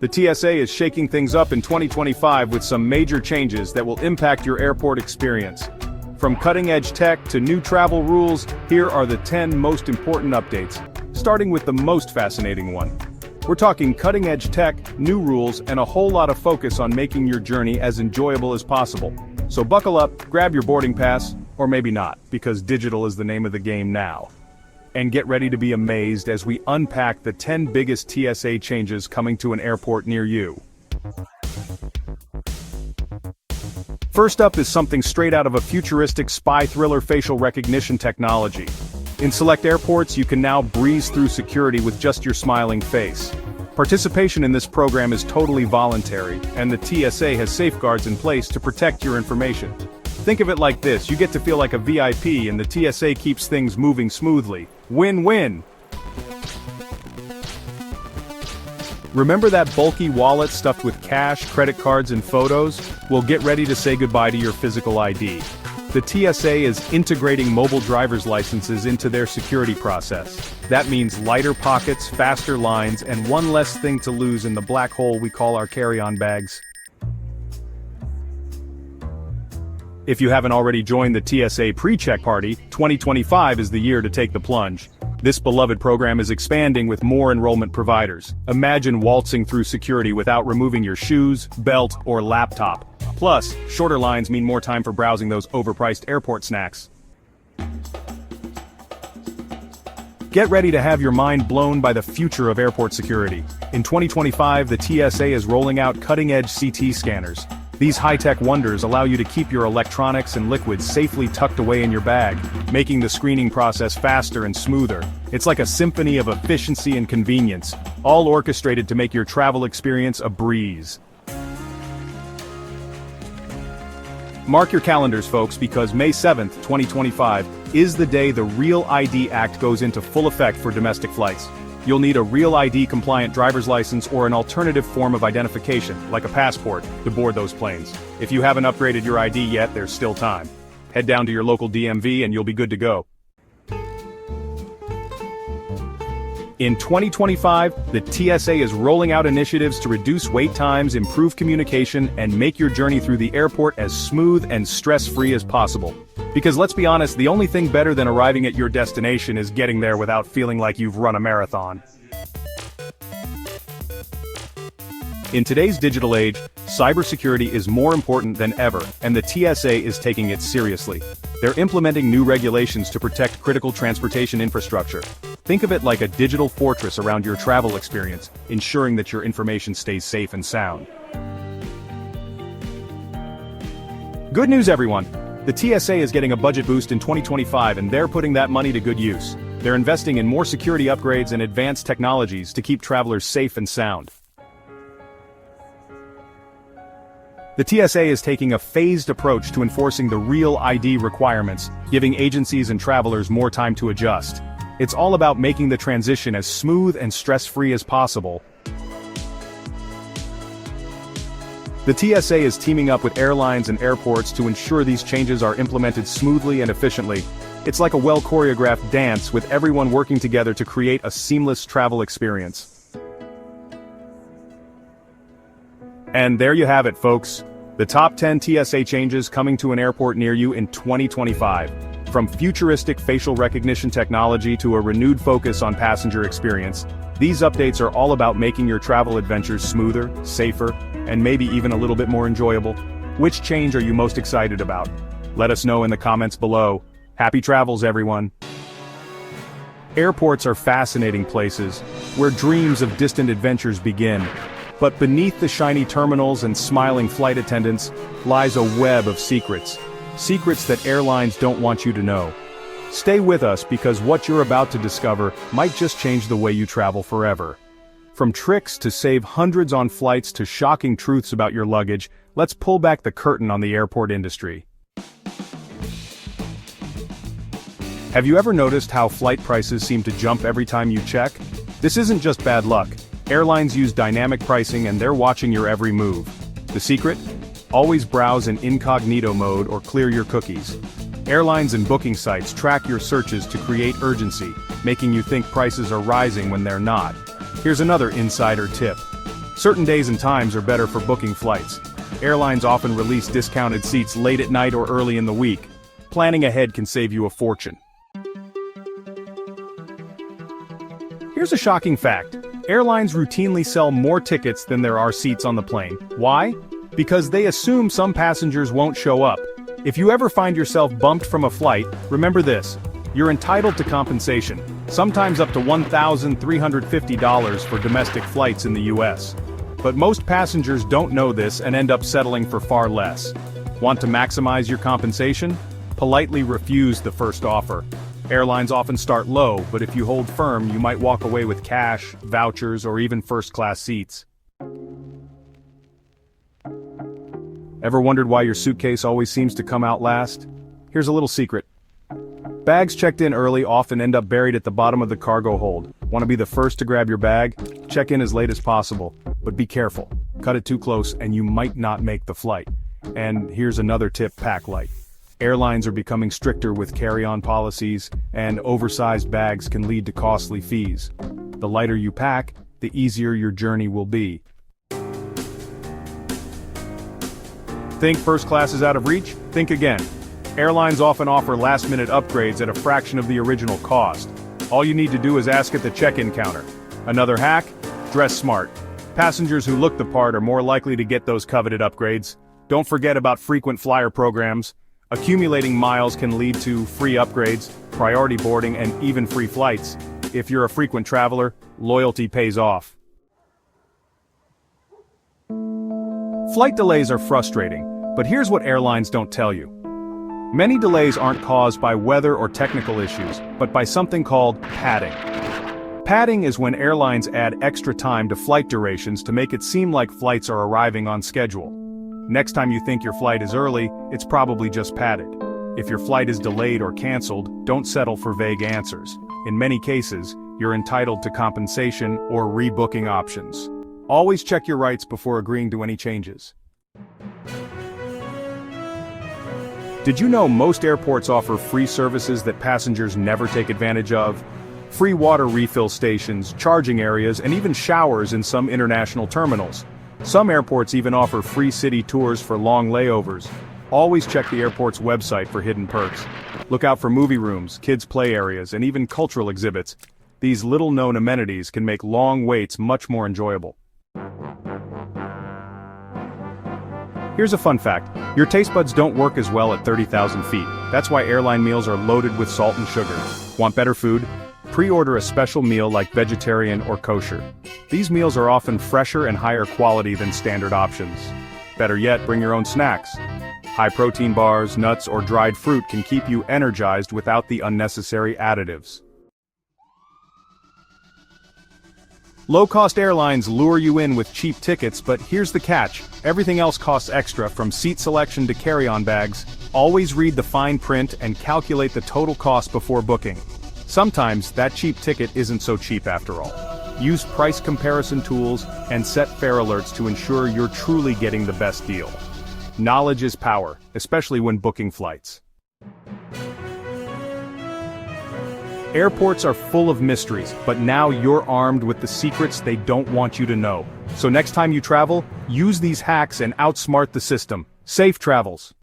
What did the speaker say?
The TSA is shaking things up in 2025 with some major changes that will impact your airport experience. From cutting-edge tech to new travel rules, here are the 10 most important updates, starting with the most fascinating one. We're talking cutting-edge tech, new rules, and a whole lot of focus on making your journey as enjoyable as possible. So buckle up, grab your boarding pass, or maybe not, because digital is the name of the game now. And get ready to be amazed as we unpack the 10 biggest TSA changes coming to an airport near you. First up is something straight out of a futuristic spy thriller: facial recognition technology. In select airports, you can now breeze through security with just your smiling face. Participation in this program is totally voluntary, and the TSA has safeguards in place to protect your information. Think of it like this: you get to feel like a VIP, and the TSA keeps things moving smoothly. Win-win! Remember that bulky wallet stuffed with cash, credit cards, and photos? Well, get ready to say goodbye to your physical ID. The TSA is integrating mobile driver's licenses into their security process. That means lighter pockets, faster lines, and one less thing to lose in the black hole we call our carry-on bags. If you haven't already joined the TSA pre-check party, 2025 is the year to take the plunge. This beloved program is expanding with more enrollment providers. Imagine waltzing through security without removing your shoes, belt, or laptop. Plus, shorter lines mean more time for browsing those overpriced airport snacks. Get ready to have your mind blown by the future of airport security. In 2025, the TSA is rolling out cutting-edge CT scanners. These high-tech wonders allow you to keep your electronics and liquids safely tucked away in your bag, making the screening process faster and smoother. It's like a symphony of efficiency and convenience, all orchestrated to make your travel experience a breeze. Mark your calendars, folks, because May 7th, 2025, is the day the Real ID Act goes into full effect for domestic flights. You'll need a Real ID-compliant driver's license or an alternative form of identification, like a passport, to board those planes. If you haven't upgraded your ID yet, there's still time. Head down to your local DMV and you'll be good to go. In 2025, the TSA is rolling out initiatives to reduce wait times, improve communication, and make your journey through the airport as smooth and stress-free as possible. Because let's be honest, the only thing better than arriving at your destination is getting there without feeling like you've run a marathon. In today's digital age, cybersecurity is more important than ever, and the TSA is taking it seriously. They're implementing new regulations to protect critical transportation infrastructure. Think of it like a digital fortress around your travel experience, ensuring that your information stays safe and sound. Good news, everyone! The TSA is getting a budget boost in 2025, and they're putting that money to good use. They're investing in more security upgrades and advanced technologies to keep travelers safe and sound. The TSA is taking a phased approach to enforcing the Real ID requirements, giving agencies and travelers more time to adjust. It's all about making the transition as smooth and stress-free as possible. The TSA is teaming up with airlines and airports to ensure these changes are implemented smoothly and efficiently. It's like a well-choreographed dance with everyone working together to create a seamless travel experience. And there you have it, folks. The top 10 TSA changes coming to an airport near you in 2025. From futuristic facial recognition technology to a renewed focus on passenger experience, these updates are all about making your travel adventures smoother, safer, and maybe even a little bit more enjoyable. Which change are you most excited about? Let us know in the comments below. Happy travels, everyone! Airports are fascinating places, where dreams of distant adventures begin. But beneath the shiny terminals and smiling flight attendants lies a web of secrets. Secrets that airlines don't want you to know. Stay with us because what you're about to discover might just change the way you travel forever. From tricks to save hundreds on flights to shocking truths about your luggage, let's pull back the curtain on the airport industry. Have you ever noticed how flight prices seem to jump every time you check? This isn't just bad luck. Airlines use dynamic pricing and they're watching your every move. The secret? Always browse in incognito mode or clear your cookies. Airlines and booking sites track your searches to create urgency, making you think prices are rising when they're not. Here's another insider tip. Certain days and times are better for booking flights. Airlines often release discounted seats late at night or early in the week. Planning ahead can save you a fortune. Here's a shocking fact. Airlines routinely sell more tickets than there are seats on the plane. Why? Because they assume some passengers won't show up. If you ever find yourself bumped from a flight, remember this. You're entitled to compensation, sometimes up to $1,350 for domestic flights in the US. But most passengers don't know this and end up settling for far less. Want to maximize your compensation? Politely refuse the first offer. Airlines often start low, but if you hold firm, you might walk away with cash, vouchers, or even first-class seats. Ever wondered why your suitcase always seems to come out last? Here's a little secret. Bags checked in early often end up buried at the bottom of the cargo hold. Want to be the first to grab your bag? Check in as late as possible, but be careful. Cut it too close and you might not make the flight. And here's another tip: pack light. Airlines are becoming stricter with carry-on policies, and oversized bags can lead to costly fees. The lighter you pack, the easier your journey will be. Think first class is out of reach? Think again. Airlines often offer last-minute upgrades at a fraction of the original cost. All you need to do is ask at the check-in counter. Another hack? Dress smart. Passengers who look the part are more likely to get those coveted upgrades. Don't forget about frequent flyer programs. Accumulating miles can lead to free upgrades, priority boarding, and even free flights. If you're a frequent traveler, loyalty pays off. Flight delays are frustrating, but here's what airlines don't tell you. Many delays aren't caused by weather or technical issues, but by something called padding. Padding is when airlines add extra time to flight durations to make it seem like flights are arriving on schedule. Next time you think your flight is early, it's probably just padded. If your flight is delayed or canceled, don't settle for vague answers. In many cases, you're entitled to compensation or rebooking options. Always check your rights before agreeing to any changes. Did you know most airports offer free services that passengers never take advantage of? Free water refill stations, charging areas, and even showers in some international terminals. Some airports even offer free city tours for long layovers. Always check the airport's website for hidden perks. Look out for movie rooms, kids' play areas, and even cultural exhibits. These little-known amenities can make long waits much more enjoyable. Here's a fun fact. Your taste buds don't work as well at 30,000 feet. That's why airline meals are loaded with salt and sugar. Want better food? Pre-order a special meal like vegetarian or kosher. These meals are often fresher and higher quality than standard options. Better yet, bring your own snacks. High-protein bars, nuts, or dried fruit can keep you energized without the unnecessary additives. Low-cost airlines lure you in with cheap tickets, but here's the catch. Everything else costs extra, from seat selection to carry-on bags. Always read the fine print and calculate the total cost before booking. Sometimes, that cheap ticket isn't so cheap after all. Use price comparison tools and set fare alerts to ensure you're truly getting the best deal. Knowledge is power, especially when booking flights. Airports are full of mysteries, but now you're armed with the secrets they don't want you to know. So next time you travel, use these hacks and outsmart the system. Safe travels!